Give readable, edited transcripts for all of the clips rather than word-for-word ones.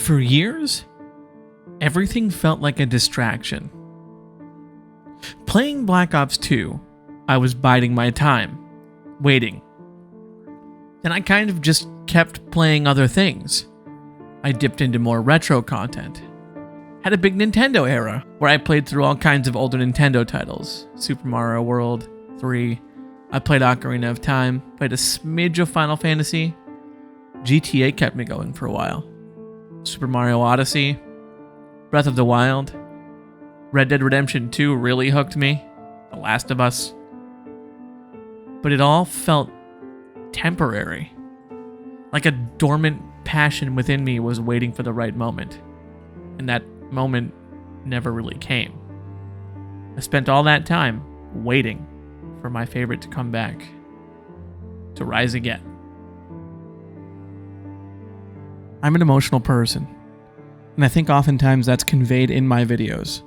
For years, everything felt like a distraction. Playing Black Ops 2, I was biding my time, waiting. Then I kind of just kept playing other things. I dipped into more retro content. Had a big Nintendo era, where I played through all kinds of older Nintendo titles. Super Mario World 3. I played Ocarina of Time, played a smidge of Final Fantasy. GTA kept me going for a while. Super Mario Odyssey. Breath of the Wild. Red Dead Redemption 2 really hooked me. The Last of Us. But it all felt temporary. Like a dormant passion within me was waiting for the right moment. And that moment never really came. I spent all that time waiting for my favorite to come back. To rise again. I'm an emotional person. And I think oftentimes that's conveyed in my videos.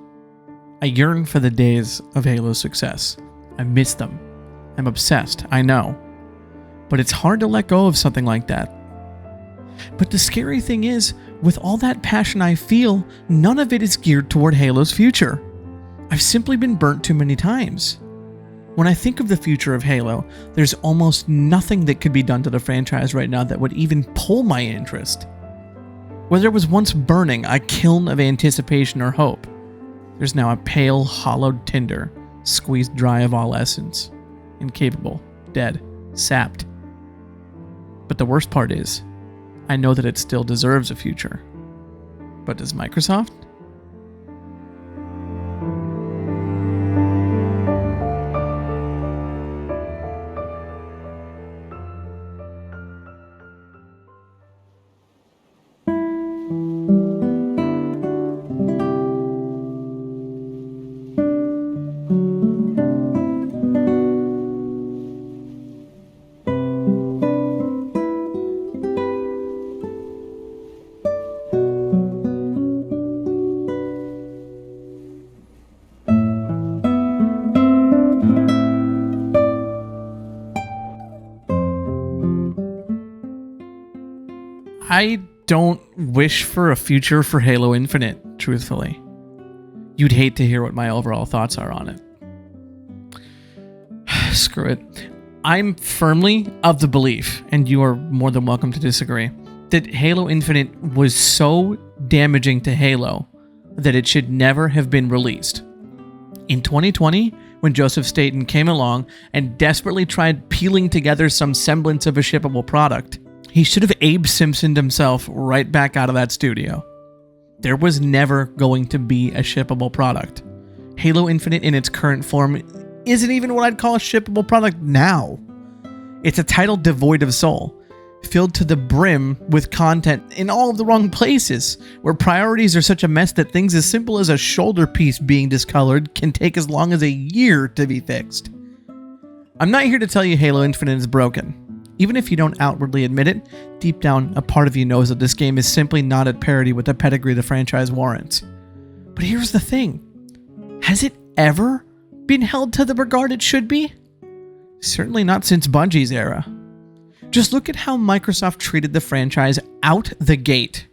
I yearn for the days of Halo's success. I miss them. I'm obsessed, I know. But it's hard to let go of something like that. But the scary thing is, with all that passion I feel, none of it is geared toward Halo's future. I've simply been burnt too many times. When I think of the future of Halo, there's almost nothing that could be done to the franchise right now that would even pull my interest. Where there was once burning a kiln of anticipation or hope, there's now a pale, hollowed tinder, squeezed dry of all essence, incapable, dead, sapped. But the worst part is, I know that it still deserves a future. But does Microsoft? I don't wish for a future for Halo Infinite, truthfully. You'd hate to hear what my overall thoughts are on it. Screw it. I'm firmly of the belief, and you are more than welcome to disagree, that Halo Infinite was so damaging to Halo that it should never have been released. In 2020, when Joseph Staten came along and desperately tried peeling together some semblance of a shippable product, he should have Abe Simpsoned himself right back out of that studio. There was never going to be a shippable product. Halo Infinite in its current form isn't even what I'd call a shippable product now. It's a title devoid of soul, filled to the brim with content in all of the wrong places, where priorities are such a mess that things as simple as a shoulder piece being discolored can take as long as a year to be fixed. I'm not here to tell you Halo Infinite is broken. Even if you don't outwardly admit it, deep down, a part of you knows that this game is simply not at parity with the pedigree the franchise warrants. But here's the thing. Has it ever been held to the regard it should be? Certainly not since Bungie's era. Just look at how Microsoft treated the franchise out the gate.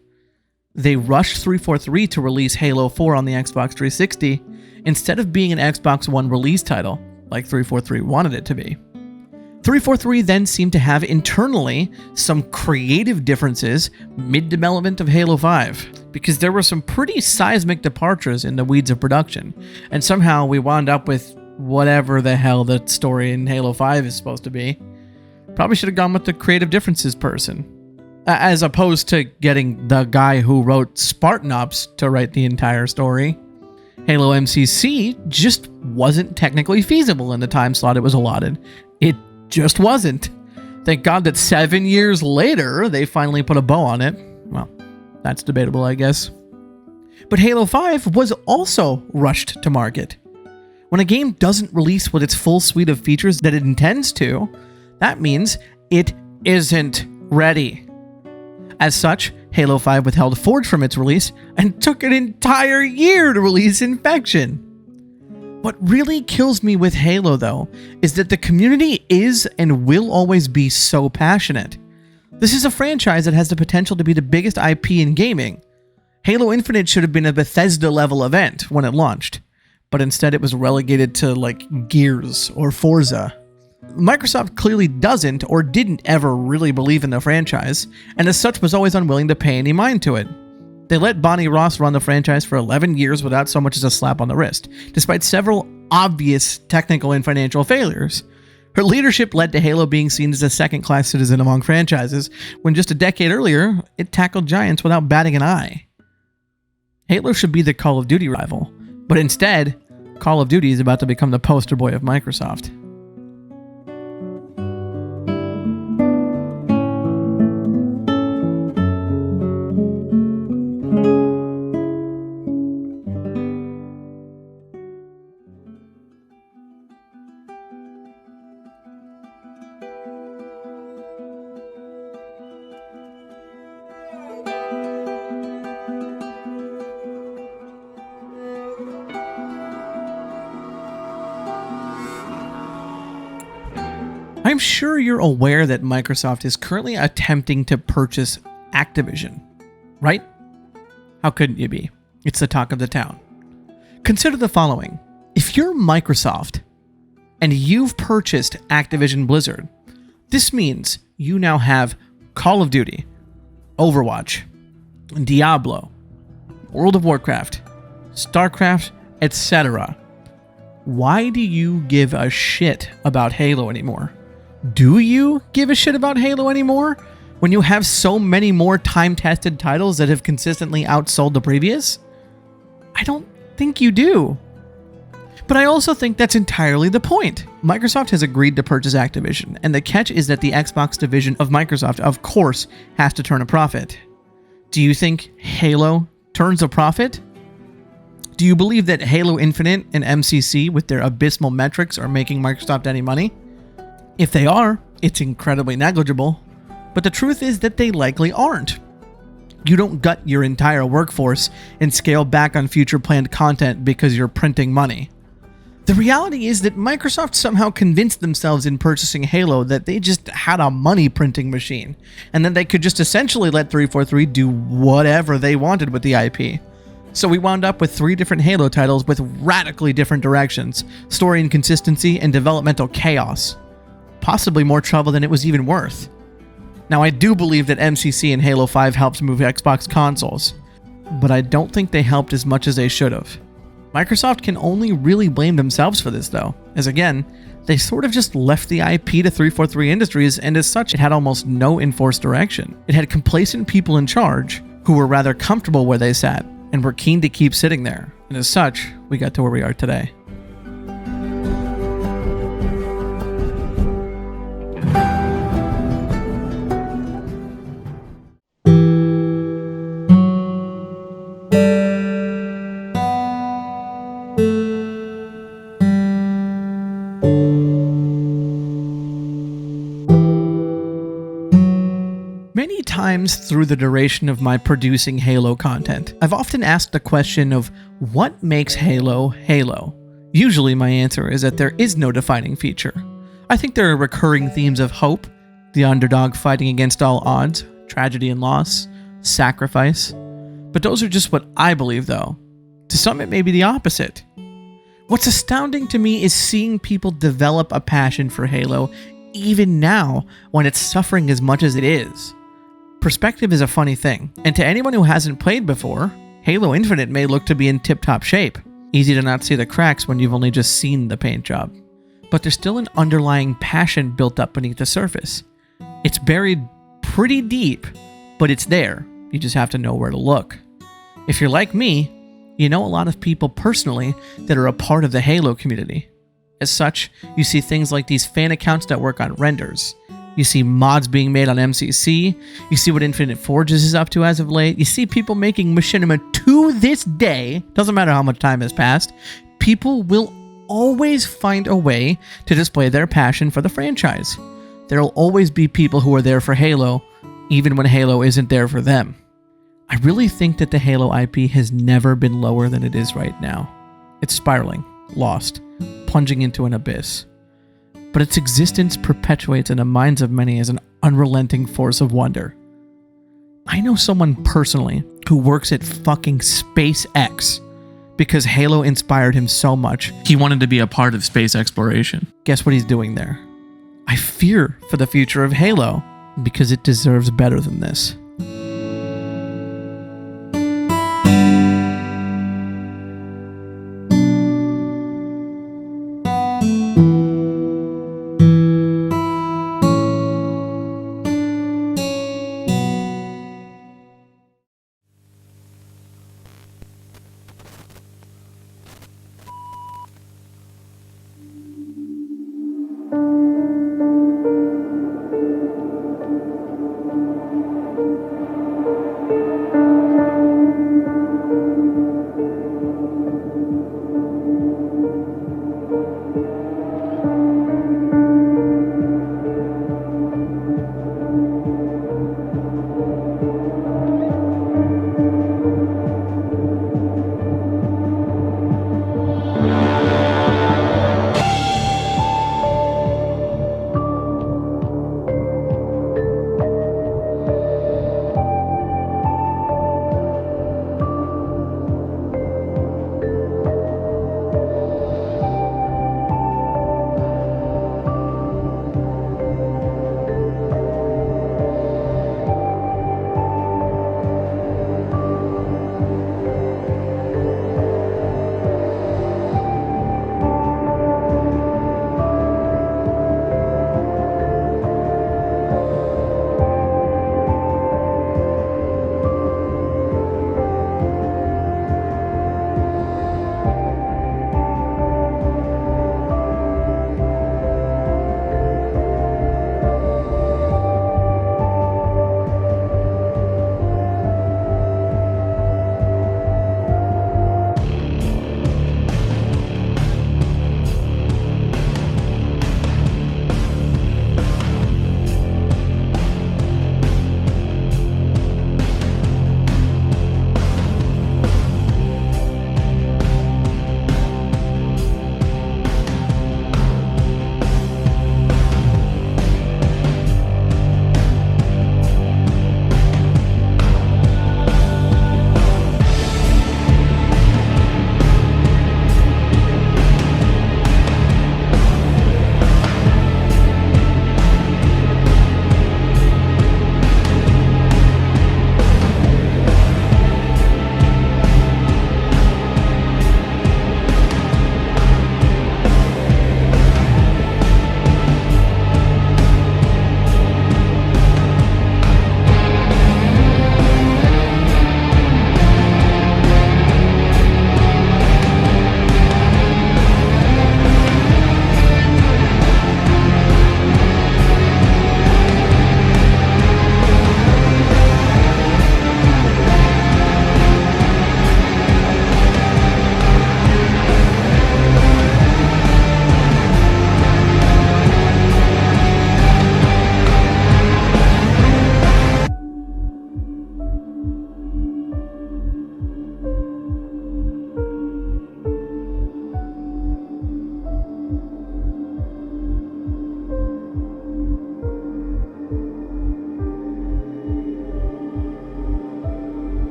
They rushed 343 to release Halo 4 on the Xbox 360 instead of being an Xbox One release title, like 343 wanted it to be. 343 then seemed to have internally some creative differences mid-development of Halo 5, because there were some pretty seismic departures in the weeds of production, and somehow we wound up with whatever the hell the story in Halo 5 is supposed to be. Probably should have gone with the creative differences person, as opposed to getting the guy who wrote Spartan Ops to write the entire story. Halo MCC just wasn't technically feasible in the time slot it was allotted. It just wasn't. Thank God that 7 years later, they finally put a bow on it. Well, that's debatable, I guess. But Halo 5 was also rushed to market. When a game doesn't release with its full suite of features that it intends to, that means it isn't ready. As such, Halo 5 withheld Forge from its release and took an entire year to release Infection. What really kills me with Halo, though, is that the community is and will always be so passionate. This is a franchise that has the potential to be the biggest IP in gaming, Halo Infinite should have been a Bethesda-level event when it launched, but instead it was relegated to like Gears or Forza. Microsoft clearly doesn't or didn't ever really believe in the franchise, and as such was always unwilling to pay any mind to it. They let Bonnie Ross run the franchise for 11 years without so much as a slap on the wrist, despite several obvious technical and financial failures. Her leadership led to Halo being seen as a second-class citizen among franchises, when just a decade earlier, it tackled giants without batting an eye. Halo should be the Call of Duty rival, but instead, Call of Duty is about to become the poster boy of Microsoft. I'm sure you're aware that Microsoft is currently attempting to purchase Activision, right? How couldn't you be? It's the talk of the town. Consider the following. If you're Microsoft and you've purchased Activision Blizzard, this means you now have Call of Duty, Overwatch, Diablo, World of Warcraft, StarCraft, etc. Why do you give a shit about Halo anymore? Do you give a shit about Halo anymore when you have so many more time-tested titles that have consistently outsold the previous? I don't think you do. But I also think that's entirely the point. Microsoft has agreed to purchase Activision, and the catch is that the Xbox division of Microsoft, of course, has to turn a profit. Do you think Halo turns a profit? Do you believe that Halo Infinite and MCC, with their abysmal metrics, are making Microsoft any money? If they are, it's incredibly negligible, but the truth is that they likely aren't. You don't gut your entire workforce and scale back on future planned content because you're printing money. The reality is that Microsoft somehow convinced themselves in purchasing Halo that they just had a money printing machine, and that they could just essentially let 343 do whatever they wanted with the IP. So we wound up with 3 different Halo titles with radically different directions, story inconsistency, and developmental chaos. Possibly more trouble than it was even worth. Now, I do believe that MCC and Halo 5 helped move Xbox consoles, but I don't think they helped as much as they should have. Microsoft can only really blame themselves for this, though, as again, they sort of just left the IP to 343 Industries, and as such, it had almost no enforced direction. It had complacent people in charge who were rather comfortable where they sat, and were keen to keep sitting there, and as such, we got to where we are today. Many times through the duration of my producing Halo content, I've often asked the question of what makes Halo Halo? Usually my answer is that there is no defining feature. I think there are recurring themes of hope, the underdog fighting against all odds, tragedy and loss, sacrifice. But those are just what I believe, though. To some it may be the opposite. What's astounding to me is seeing people develop a passion for Halo even now when it's suffering as much as it is. Perspective is a funny thing, and to anyone who hasn't played before, Halo Infinite may look to be in tip-top shape. Easy to not see the cracks when you've only just seen the paint job. But there's still an underlying passion built up beneath the surface. It's buried pretty deep, but it's there. You just have to know where to look. If you're like me, you know a lot of people personally that are a part of the Halo community. As such, you see things like these fan accounts that work on renders. You see mods being made on MCC. You see what Infinite Forges is up to as of late. You see people making machinima to this day. Doesn't matter how much time has passed. People will always find a way to display their passion for the franchise. There will always be people who are there for Halo, even when Halo isn't there for them. I really think that the Halo IP has never been lower than it is right now. It's spiraling, lost, plunging into an abyss. But its existence perpetuates in the minds of many as an unrelenting force of wonder. I know someone personally who works at fucking SpaceX because Halo inspired him so much. He wanted to be a part of space exploration. Guess what he's doing there? I fear for the future of Halo because it deserves better than this.